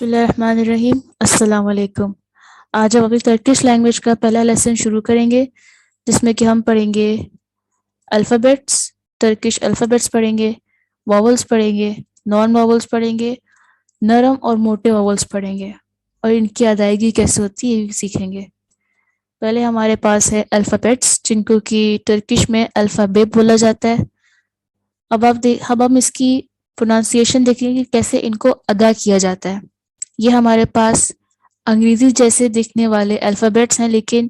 بسم اللہ الرحمن الرحیم. السلام علیکم. آج ہم اپنی ترکش لینگویج کا پہلا لیسن شروع کریں گے، جس میں کہ ہم پڑھیں گے الفابیٹس، ترکش الفابیٹس پڑھیں گے، واولس پڑھیں گے، نان واولس پڑھیں گے، نرم اور موٹے واولس پڑھیں گے، اور ان کی ادائیگی کیسے ہوتی ہے یہ بھی سیکھیں گے. پہلے ہمارے پاس ہے الفابیٹس، جن کو کہ ترکش میں الفابیٹ بولا جاتا ہے. اب ہم اس کی پروننسیشن دیکھیں گے کیسے ان کو ادا کیا جاتا ہے. یہ ہمارے پاس انگریزی جیسے دکھنے والے الفابیٹس ہیں، لیکن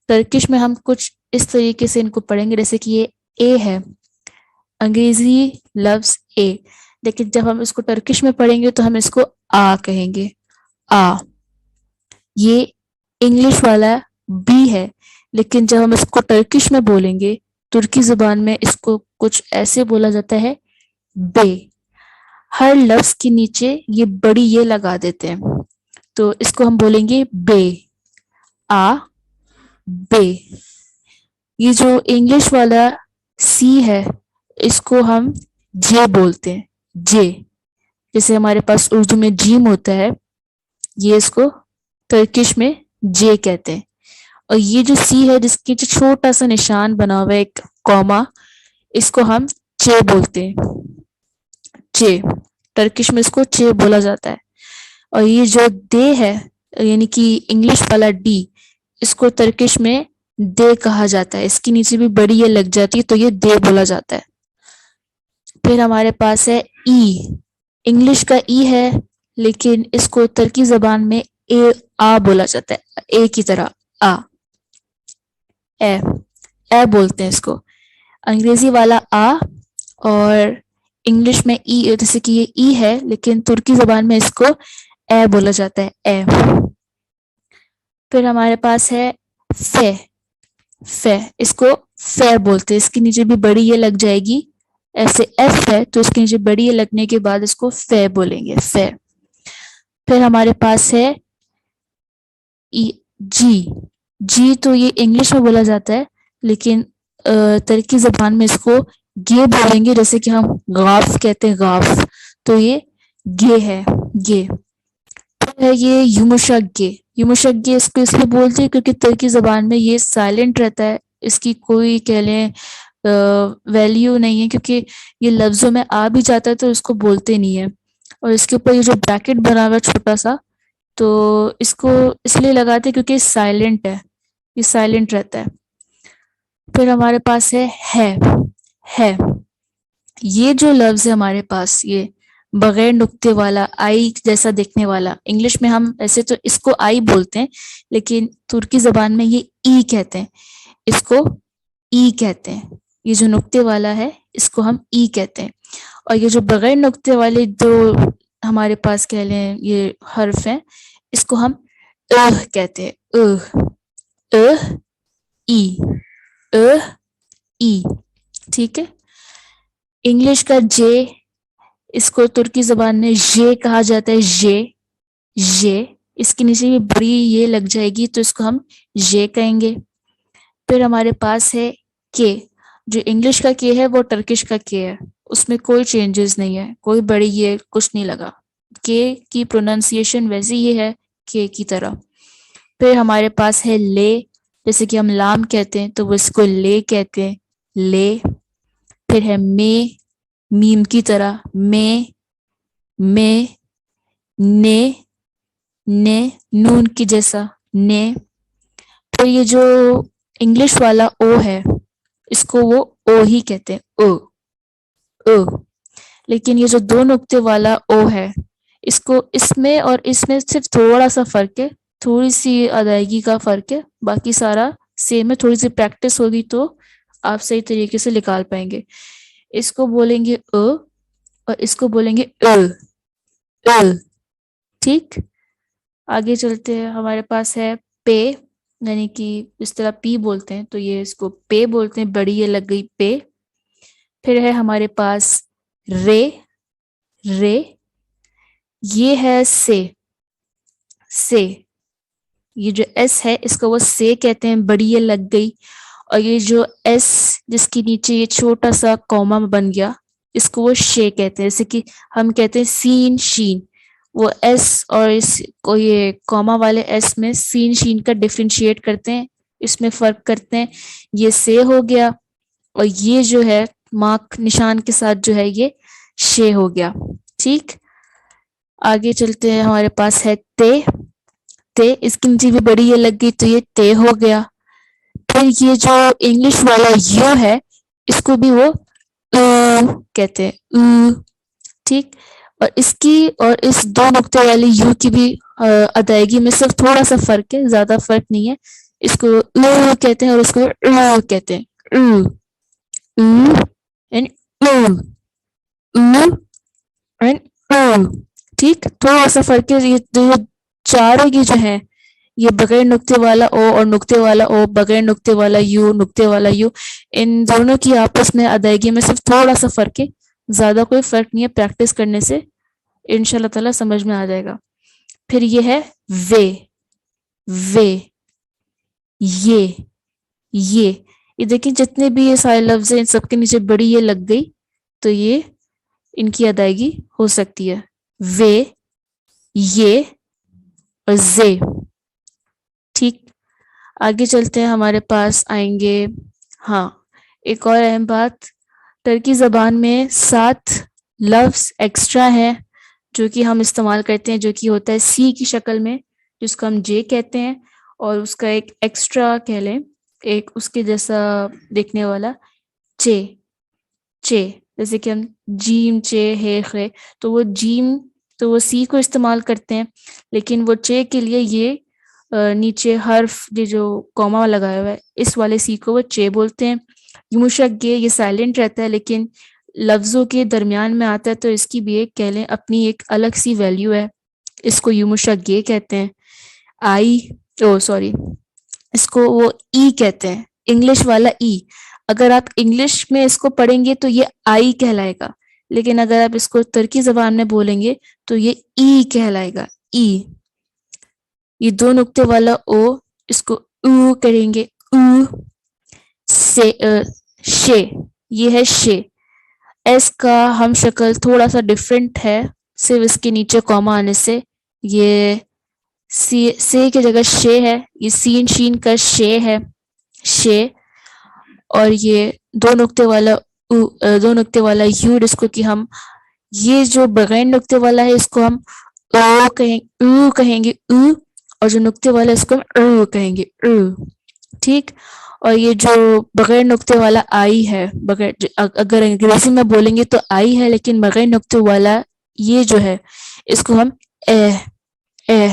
ترکش میں ہم کچھ اس طریقے سے ان کو پڑھیں گے. جیسے کہ یہ اے ہے، انگریزی لفظ اے، لیکن جب ہم اس کو ترکش میں پڑھیں گے تو ہم اس کو آ کہیں گے، آ. یہ انگلش والا بی ہے، لیکن جب ہم اس کو ترکش میں بولیں گے، ترکی زبان میں اس کو کچھ ایسے بولا جاتا ہے، بے. ہر لفظ کے نیچے یہ بڑی یہ لگا دیتے ہیں، تو اس کو ہم بولیں گے بے، آ بے. یہ جو انگلش والا سی ہے، اس کو ہم جے بولتے ہیں، جے. جیسے ہمارے پاس اردو میں جیم ہوتا ہے، یہ اس کو ترکش میں جے کہتے ہیں. اور یہ جو سی ہے، جس کی جو چھوٹا سا نشان بنا ہوا ہے ایک کوما، اس کو ہم چے بولتے ہیں، چے. ترکش میں اس کو چے بولا جاتا ہے. اور یہ جو دے ہے، یعنی کہ انگلش والا ڈی، اس کو ترکش میں دے کہا جاتا ہے. اس کے نیچے بھی بڑی یہ لگ جاتی ہے تو یہ دے بولا جاتا ہے. پھر ہمارے پاس ہے ای. انگلش کا ای ہے، لیکن اس کو ترکی زبان میں اے آ بولا جاتا ہے، اے کی طرح آ، اے اے بولتے ہیں اس کو. انگریزی والا آ، اور انگلش میں ای، جیسے کہ یہ ای ہے لیکن ترکی زبان میں اس کو اے بولا جاتا ہے، اے. پھر ہمارے پاس ہے فے. فے، اس کو فے بولتے ہیں. اس کے نیچے بھی بڑی یہ لگ جائے گی، ایسے ایف ہے تو اس کے نیچے بڑی یہ لگنے کے بعد اس کو فے بولیں گے، فے. پھر ہمارے پاس ہے جی. جی تو یہ انگلش میں بولا جاتا ہے، لیکن ترکی زبان میں اس کو گے بولیں گے. جیسے کہ ہم غاف کہتے ہیں، غاف، تو یہ گے ہے، گے. پھر ہے یہ یمشگے. یمشگے اس کو اس لیے بولتے ہیں کیونکہ ترکی زبان میں یہ سائلنٹ رہتا ہے، اس کی کوئی کہہ لیں ویلیو نہیں ہے، کیونکہ یہ لفظوں میں آ بھی جاتا ہے تو اس کو بولتے نہیں ہے. اور اس کے اوپر یہ جو بریکٹ بنا ہوا ہے چھوٹا سا، تو اس کو اس لیے لگاتے ہیں کیونکہ یہ سائلنٹ ہے، یہ سائلنٹ رہتا ہے. پھر ہمارے پاس ہے ہے. یہ جو لفظ ہے ہمارے پاس، یہ بغیر نقطے والا، آئی جیسا دیکھنے والا. انگلش میں ہم ایسے تو اس کو آئی بولتے ہیں، لیکن ترکی زبان میں یہ ای کہتے ہیں، اس کو ای کہتے ہیں. یہ جو نقطے والا ہے اس کو ہم ای کہتے ہیں. اور یہ جو بغیر نقطے والے جو ہمارے پاس کہہ لیں یہ حرف ہیں، اس کو ہم کہتے ہیں، ای، ای. ٹھیک ہے. انگلش کا جے، اس کو ترکی زبان میں جے کہا جاتا ہے، جے، جے. اس کے نیچے بھی بڑی یہ لگ جائے گی تو اس کو ہم جے کہیں گے. پھر ہمارے پاس ہے کے. جو انگلش کا کے ہے وہ ترکش کا کے ہے، اس میں کوئی چینجز نہیں ہے، کوئی بڑی یہ کچھ نہیں لگا. کے کی پروننسیشن ویسے ہی ہے کے کی طرح. پھر ہمارے پاس ہے لے. جیسے کہ ہم لام کہتے ہیں تو وہ اس کو لے کہتے ہیں، لے. پھر ہے میں، میم کی طرح، میں، نے، نون کی جیسا، نے. پھر یہ جو انگلش والا او ہے، اس کو وہ او ہی کہتے ہیں، او. لیکن یہ جو دو نقطے والا او ہے، اس کو اس میں اور اس میں صرف تھوڑا سا فرق ہے، تھوڑی سی ادائیگی کا فرق ہے، باقی سارا سیم ہے. تھوڑی سی پریکٹس ہوگی تو آپ صحیح طریقے سے نکال پائیں گے. اس کو بولیں گے اور اس کو بولیں گے ٹھیک. آگے چلتے ہیں. ہمارے پاس ہے پے، یعنی کہ اس طرح پی بولتے ہیں تو یہ اس کو پے بولتے ہیں، بڑی یہ لگ گئی، پے. پھر ہے ہمارے پاس رے. رے، یہ ہے سے. یہ جو ایس ہے اس کو وہ سے کہتے ہیں، بڑی یہ لگ گئی. اور یہ جو ایس جس کے نیچے یہ چھوٹا سا کوما بن گیا، اس کو وہ شے کہتے ہیں. جیسے کہ ہم کہتے ہیں سین، شین، وہ ایس اور اس کو یہ کوما والے ایس میں سین شین کا ڈفرینشیٹ کرتے ہیں، اس میں فرق کرتے ہیں. یہ سے ہو گیا اور یہ جو ہے مارک نشان کے ساتھ جو ہے یہ شے ہو گیا. ٹھیک، آگے چلتے ہیں. ہمارے پاس ہے تے. تے اس کی نیچے بھی بڑی یہ لگ گئی تو یہ تے ہو گیا. پھر یہ جو انگلش والا یو ہے اس کو بھی وہ کہتے ہیں. ٹھیک، اور اس کی اور اس دو نقطے والی یو کی بھی ادائیگی میں صرف تھوڑا سا فرق ہے، زیادہ فرق نہیں ہے. اس کو کہتے ہیں اور اس کو کہتے ہیں. ٹھیک، تھوڑا سا فرق ہے. یہ چاروں یہ جو ہے یہ بغیر نقطے والا او اور نقطے والا او، بغیر نقطے والا یو، نقطے والا یو، ان دونوں کی آپس میں ادائیگی میں صرف تھوڑا سا فرق ہے، زیادہ کوئی فرق نہیں ہے. پریکٹس کرنے سے انشاءاللہ تعالیٰ سمجھ میں آ جائے گا. پھر یہ ہے وے. وے، یہ دیکھیں جتنے بھی یہ سارے لفظ ہیں ان سب کے نیچے بڑی یہ لگ گئی تو یہ ان کی ادائیگی ہو سکتی ہے. وے، یہ اور زے. ٹھیک، آگے چلتے ہیں. ہمارے پاس آئیں گے ہاں ایک اور اہم بات، ترکی زبان میں 7 لفظ ایکسٹرا ہیں جو کہ ہم استعمال کرتے ہیں، جو کہ ہوتا ہے سی کی شکل میں جس کو ہم جے کہتے ہیں، اور اس کا ایک ایکسٹرا کہہ لیں ایک اس کے جیسا دیکھنے والا چے. چے جیسے کہ ہم جیم چے ہے خے، تو وہ جیم تو وہ سی کو استعمال کرتے ہیں، لیکن وہ چے کے لیے یہ نیچے حرف یہ جو کوما لگایا ہوا ہے اس والے سی کو وہ چے بولتے ہیں. یمشگے یہ سائلنٹ رہتا ہے لیکن لفظوں کے درمیان میں آتا ہے تو اس کی بھی ایک کہہ لیں اپنی ایک الگ سی ویلیو ہے، اس کو یمشگے کہتے ہیں. آئی سوری اس کو وہ ای کہتے ہیں، انگلش والا ای. اگر آپ انگلش میں اس کو پڑھیں گے تو یہ آئی کہلائے گا، لیکن اگر آپ اس کو ترکی زبان میں بولیں گے تو یہ ای کہلائے گا. ای، یہ دو نقطے والا او اس کو او کریں گے. او سے شے، یہ ہے شے. ایس کا ہم شکل تھوڑا سا ڈفرینٹ ہے صرف اس کے نیچے کوما آنے سے. یہ سے کی جگہ شے ہے، یہ سین شین کا شے ہے شے. اور یہ دو نقطے والا دو نقطے والا یو جس کو کہ ہم یہ جو بغیر نقطے والا ہے اس کو ہم او کہیں گے او، اور جو نقطے والا اس کو ہم او کہیں گے او. ٹھیک، اور یہ جو بغیر نقطے والا آئی ہے، بغیر اگر انگریزی میں بولیں گے تو آئی ہے، لیکن بغیر نقطے والا یہ جو ہے اس کو ہم اے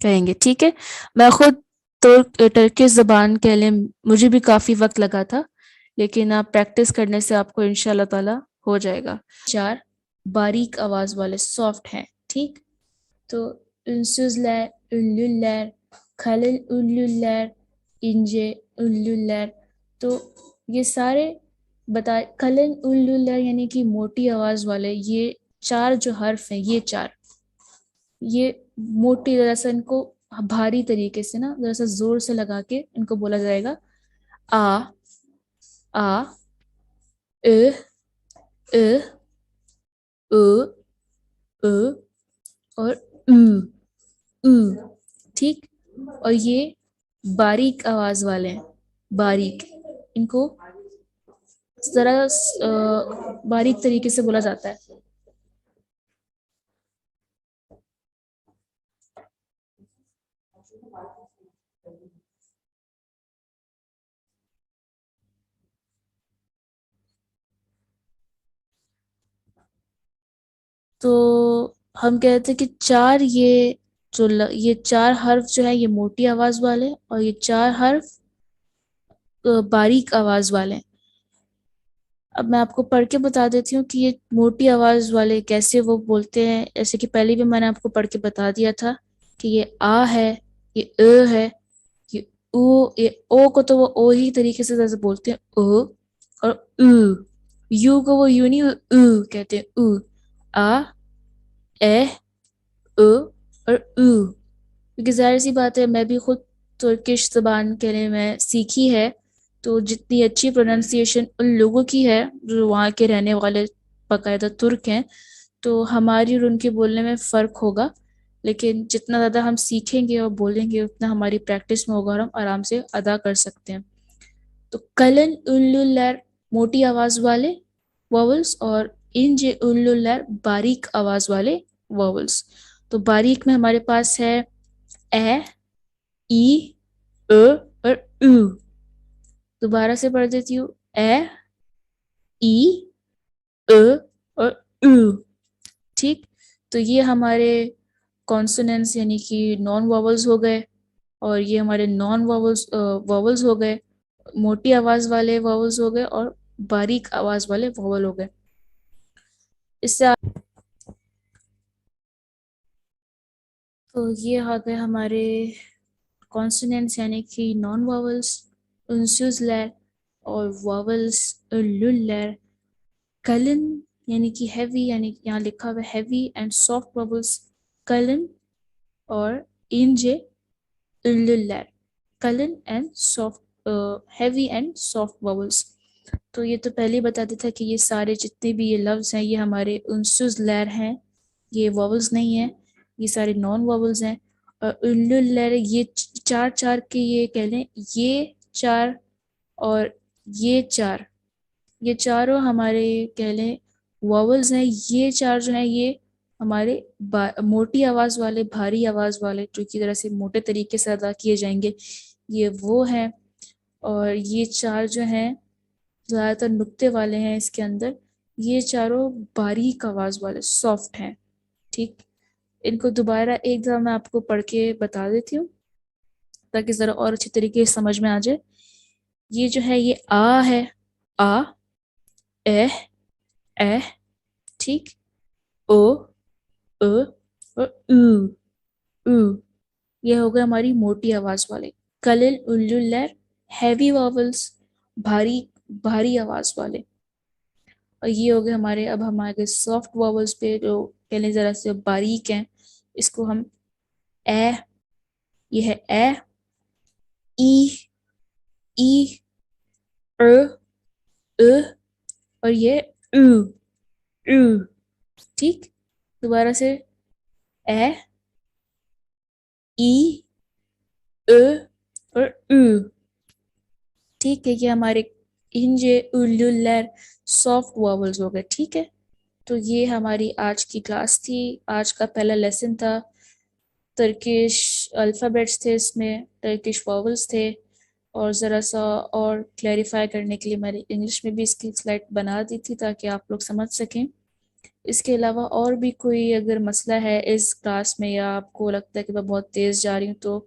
کہیں گے. ٹھیک ہے، میں خود ترکش زبان کہہ لیں مجھے بھی کافی وقت لگا تھا، لیکن آپ پریکٹس کرنے سے آپ کو انشاءاللہ تعالی ہو جائے گا. 4 باریک آواز والے سافٹ ہیں. ٹھیک، تو انسوزلر، انلولر، کھلل انلولر، انجے انلولر. تو یہ سارے کھلل انلولر یعنی کہ موٹی آواز والے یہ 4 جو حرف ہیں، یہ 4 یہ موٹی ذرا سا ان کو بھاری طریقے سے نا ذرا سا زور سے لگا کے ان کو بولا جائے گا. آ آ اے اے او او اور او. ٹھیک، اور یہ باریک آواز والے ہیں، باریک، ان کو ذرا باریک طریقے سے بولا جاتا ہے. تو ہم کہتے ہیں کہ 4 یہ جو یہ 4 حرف جو ہے یہ موٹی آواز والے اور یہ 4 حرف باریک آواز والے. اب میں آپ کو پڑھ کے بتا دیتی ہوں کہ یہ موٹی آواز والے کیسے وہ بولتے ہیں. ایسے کہ پہلے بھی میں نے آپ کو پڑھ کے بتا دیا تھا کہ یہ آ ہے، یہ اے ہے، یہ او. یہ او کو تو وہ او ہی طریقے سے جیسے بولتے ہیں او، اور او. یو کو وہ یو نہیں او کہتے ہیں او. آ اے او اور او. کیونکہ ظاہر سی بات ہے میں بھی خود ترکش زبان کے لیے میں سیکھی ہے، تو جتنی اچھی پروننسیشن ان لوگوں کی ہے جو وہاں کے رہنے والے باقاعدہ ترک ہیں، تو ہماری اور ان کے بولنے میں فرق ہوگا، لیکن جتنا زیادہ ہم سیکھیں گے اور بولیں گے اتنا ہماری پریکٹس میں ہوگا اور ہم آرام سے ادا کر سکتے ہیں۔ تو کلن لر موٹی آواز والے واولس اور انج لر باریک آواز والے واولس۔ تو باریک میں ہمارے پاس ہے اے، ای، ا اور او۔ دوبارہ سے پڑھ دیتی ہوں، اے، ای، ا اور او۔ ٹھیک، تو یہ ہمارے کانسوننٹس یعنی کہ نان واولز ہو گئے، اور یہ ہمارے نان واولز ہو گئے، موٹی آواز والے واولز ہو گئے اور باریک آواز والے واول ہو گئے۔ اس سے تو یہ آ گئے ہمارے کانسوننٹس یعنی کہ نان واولز، انسیوز لیر اور واولز لیر۔ کلن یعنی کہ ہیوی، یعنی یہاں لکھا ہوا ہیوی اینڈ سافٹ واولز کلن اور انجے لیر، کلن and soft, heavy and soft vowels. تو یہ تو پہلے ہی بتا دیا تھا کہ یہ سارے جتنے بھی یہ لفظ ہیں یہ ہمارے انسوز لیر ہیں، یہ واولز نہیں ہیں، یہ سارے نان واولز ہیں۔ اور لیر یہ چار چار کے یہ کہہ لیں، یہ چار اور یہ چار، یہ چاروں ہمارے کہہ لیں واولز ہیں۔ یہ چار جو ہیں یہ ہمارے موٹی آواز والے، بھاری آواز والے، جو کی طرح سے موٹے طریقے سے ادا کیے جائیں گے، یہ وہ ہیں۔ اور یہ چار جو ہیں زیادہ تر نقطے والے ہیں اس کے اندر، یہ چاروں باریک آواز والے سافٹ ہیں۔ ٹھیک، ان کو دوبارہ ایک دفعہ میں آپ کو پڑھ کے بتا دیتی ہوں تاکہ ذرا اور اچھی طریقے سے سمجھ میں آ جائے۔ یہ جو ہے یہ آ ہے، آ، اے، اے، ٹھیک، او، ا اور او، او، یہ ہو گئے ہماری موٹی آواز والے۔ کلل لیر ہیوی واولز، بھاری آواز والے۔ اور یہ ہو گئے ہمارے، اب ہمارے سافٹ واولز پہ جو پہلے ذرا سے باریک ہیں، اس کو ہم اے، یہ ہے اے، ای، ای، ا، اور یہ او، او۔ ٹھیک، دوبارہ سے اے، ای، ا اور او۔ ٹھیک ہے، یہ ہمارے انجے لیر سافٹ واولز ہو گئے۔ ٹھیک ہے، تو یہ ہماری آج کی کلاس تھی، آج کا پہلا لیسن تھا۔ ترکش الفابیٹس تھے، اس میں ترکش واولز تھے، اور ذرا سا اور کلیریفائی کرنے کے لیے میں نے انگلش میں بھی اس کی سلائڈ بنا دی تھی تاکہ آپ لوگ سمجھ سکیں۔ اس کے علاوہ اور بھی کوئی اگر مسئلہ ہے اس کلاس میں، یا آپ کو لگتا ہے کہ میں بہت تیز جا رہی ہوں، تو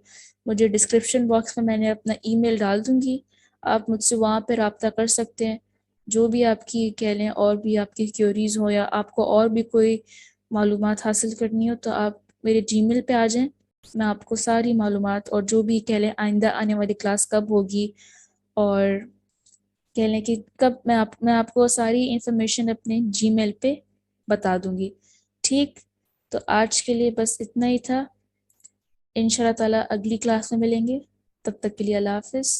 مجھے ڈسکرپشن باکس میں نے اپنا ای میل ڈال دوں گی، آپ مجھ سے وہاں پہ رابطہ کر سکتے ہیں۔ جو بھی آپ کی کہہ لیں اور بھی آپ کی کیوریز ہو، یا آپ کو اور بھی کوئی معلومات حاصل کرنی ہو، تو آپ میرے جی میل پہ آ جائیں، میں آپ کو ساری معلومات اور جو بھی کہہ لیں آئندہ آنے والی کلاس کب ہوگی، اور کہہ لیں کہ کب میں آپ کو ساری انفارمیشن اپنے جی میل پہ بتا دوں گی۔ ٹھیک، تو آج کے لیے بس اتنا ہی تھا، ان شاء اللہ تعالیٰ اگلی کلاس میں ملیں گے، تب تک کے لیے اللہ حافظ۔